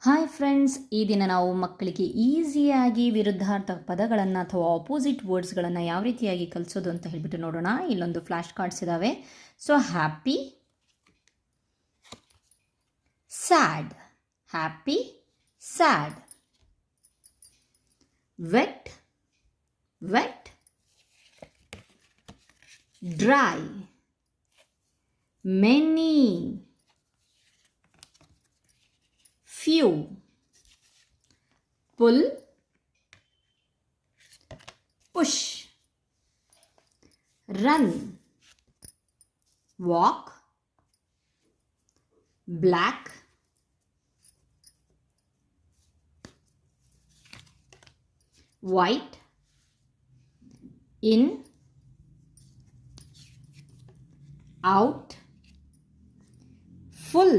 Hi friends, ಈ ದಿನ ನಾವು ಮಕ್ಕಳಿಗೆ ಈಸಿಯಾಗಿ ವಿರುದ್ಧಾರ್ಥ ಪದಗಳನ್ನು ಅಥವಾ ಆಪೋಸಿಟ್ ವರ್ಡ್ಸ್ಗಳನ್ನು ಯಾವ ರೀತಿಯಾಗಿ ಕಲಿಸೋದು ಅಂತ ಹೇಳ್ಬಿಟ್ಟು ನೋಡೋಣ. ಇಲ್ಲೊಂದು ಫ್ಲ್ಯಾಶ್ ಕಾರ್ಡ್ಸ್ ಇದ್ದಾವೆ. So happy, sad, happy, sad. Wet, wet. Dry, many. Few, pull, push, run, walk, black, white, in, out, full.